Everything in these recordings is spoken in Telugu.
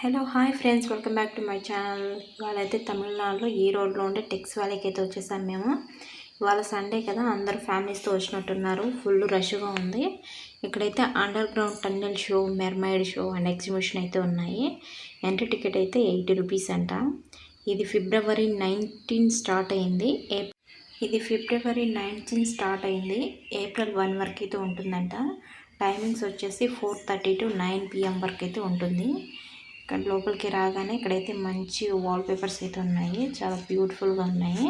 Hello hi friends, welcome back to my channel. ఇవాళైతే తమిళనాడులో ఈ రోడ్లో ఉండే టెక్స్ వ్యాలీకి అయితే వచ్చేసాం మేము. ఇవాళ సండే కదా, అందరూ ఫ్యామిలీస్తో వచ్చినట్టున్నారు. ఫుల్ రష్గా ఉంది. ఇక్కడైతే under ground tunnel show, mermaid show and exhibition అయితే ఉన్నాయి. ఎంట్రీ టికెట్ అయితే 80 రూపీస్ అంట. ఇది ఫిబ్రవరి 19 స్టార్ట్ అయింది. ఏప్రిల్ 1 వరకు అయితే ఉంటుందంట. టైమింగ్స్ వచ్చేసి 4:30 to 9 PM వరకు అయితే ఉంటుంది. ఇక్కడ లోపలికి రాగానే ఇక్కడైతే మంచి వాల్ పేపర్స్ అయితే ఉన్నాయి, చాలా బ్యూటిఫుల్గా ఉన్నాయి.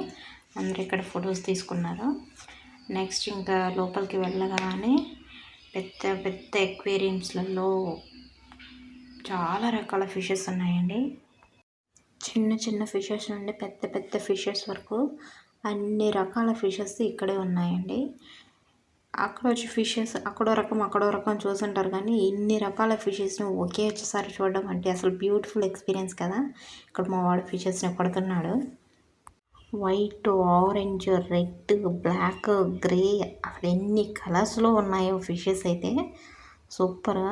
అందరూ ఇక్కడ ఫొటోస్ తీసుకున్నారు. నెక్స్ట్ ఇంకా లోపలికి వెళ్ళగానే పెద్ద పెద్ద ఎక్వేరియంస్లలో చాలా రకాల ఫిషెస్ ఉన్నాయండి. చిన్న చిన్న ఫిషెస్ నుండి పెద్ద పెద్ద ఫిషెస్ వరకు అన్ని రకాల ఫిషెస్ ఇక్కడే ఉన్నాయండి. అక్కడ వచ్చి ఫిషెస్ అక్కడో రకం చూసుంటారు, కానీ ఇన్ని రకాల ఫిషెస్ని ఒకేసారి చూడడం అంటే అసలు బ్యూటిఫుల్ ఎక్స్పీరియన్స్ కదా. ఇక్కడ మా వాడు ఫిషెస్ని పడుతున్నాడు. White, orange, red, black, grey, అసలు ఎన్ని కలర్స్లో ఉన్నాయో ఫిషెస్ అయితే సూపర్.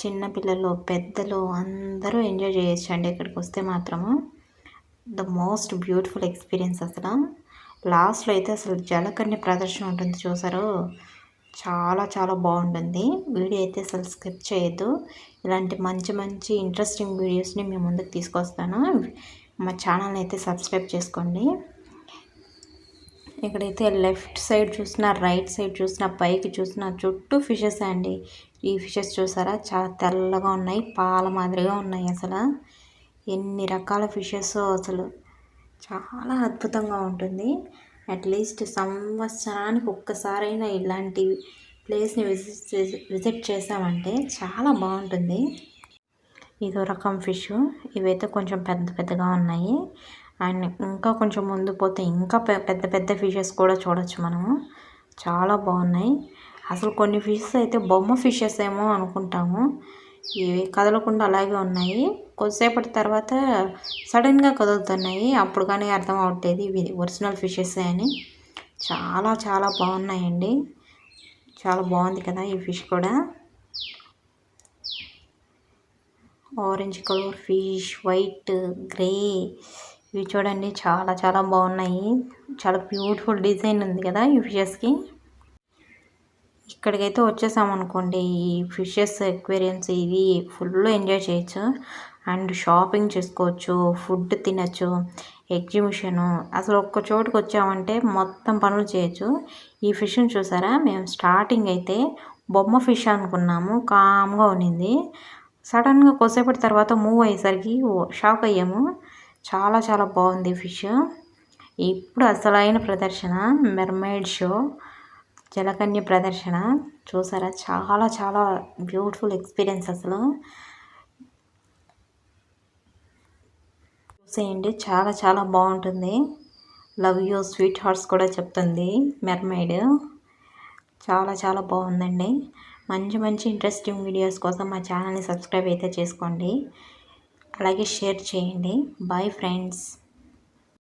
చిన్నపిల్లలు, పెద్దలు అందరూ ఎంజాయ్ చేయొచ్చు అండి ఇక్కడికి వస్తే మాత్రము. ద మోస్ట్ బ్యూటిఫుల్ ఎక్స్పీరియన్స్ అసలు. లాస్ట్లో అయితే అసలు జలకన్య ప్రదర్శన ఉంటుంది, చూసారు, చాలా చాలా బాగుంటుంది. వీడియో అయితే అసలు స్కిప్ చేయొద్దు. ఇలాంటి మంచి మంచి ఇంట్రెస్టింగ్ వీడియోస్ని మేము ముందుకు తీసుకొస్తాను. మా ఛానల్ని అయితే సబ్స్క్రైబ్ చేసుకోండి. ఇక్కడైతే లెఫ్ట్ సైడ్ చూసినా, రైట్ సైడ్ చూసినా, పైకి చూసినా చుట్టూ ఫిషెస్ అండి. ఈ ఫిషెస్ చూసారా, చాలా తెల్లగా ఉన్నాయి, పాల మాదిరిగా ఉన్నాయి. అసలు ఎన్ని రకాల ఫిషెస్, అసలు చాలా అద్భుతంగా ఉంటుంది. అట్లీస్ట్ సంవత్సరానికి ఒక్కసారైనా ఇలాంటి ప్లేస్ని విజిట్ చేసామంటే చాలా బాగుంటుంది. ఇదో రకం ఫిష్, ఇవైతే కొంచెం పెద్ద పెద్దగా ఉన్నాయి. అండ్ ఇంకా కొంచెం ముందు పోతే ఇంకా పెద్ద పెద్ద ఫిషెస్ కూడా చూడొచ్చు మనము. చాలా బాగున్నాయి. అసలు కొన్ని ఫిషెస్ అయితే బొమ్మ ఫిషెస్ ఏమో అనుకుంటాము, ఇవి కదలకుండా అలాగే ఉన్నాయి. కొద్దిసేపటి తర్వాత సడన్గా కదులుతున్నాయి, అప్పుడు కానీ అర్థం అవట్లేదు ఇవి ఒరిజినల్ ఫిషెస్ అని. చాలా చాలా బాగున్నాయండి. చాలా బాగుంది కదా ఈ ఫిష్ కూడా. Orange colour fish, white, grey, ఇవి చూడండి చాలా చాలా బాగున్నాయి. చాలా బ్యూటిఫుల్ డిజైన్ ఉంది కదా ఈ ఫిషెస్కి. ఇక్కడికైతే వచ్చేసామనుకోండి, ఈ ఫిషెస్ ఎక్వేరియన్స్ ఇది ఫుల్ ఎంజాయ్ చేయొచ్చు. అండ్ షాపింగ్ చేసుకోవచ్చు, ఫుడ్ తినచ్చు, ఎగ్జిబిషను, అసలు ఒక్క చోటుకు వచ్చామంటే మొత్తం పనులు చేయొచ్చు. ఈ ఫిష్ని చూసారా, మేము స్టార్టింగ్ అయితే బొమ్మ ఫిష్ అనుకున్నాము, కామ్గా ఉన్నింది. సడన్గా కొద్దిసేపటి తర్వాత మూవ్ అయ్యేసరికి షాక్ అయ్యాము. చాలా చాలా బాగుంది ఫిష్. ఇప్పుడు అసలైన ప్రదర్శన మెర్మైడ్ షో, జలకన్య ప్రదర్శన చూసారా, చాలా చాలా బ్యూటిఫుల్ ఎక్స్పీరియన్స్ అసలు. చూసేయండి, చాలా చాలా బాగుంటుంది. లవ్ యూ స్వీట్ హార్ట్స్ కూడా చెప్తుంది మెర్మైడ్. చాలా చాలా బాగుందండి. మంచి మంచి ఇంట్రెస్టింగ్ వీడియోస్ కోసం మా ఛానల్ని సబ్స్క్రైబ్ అయితే చేసుకోండి, అలాగే షేర్ చేయండి. Bye friends.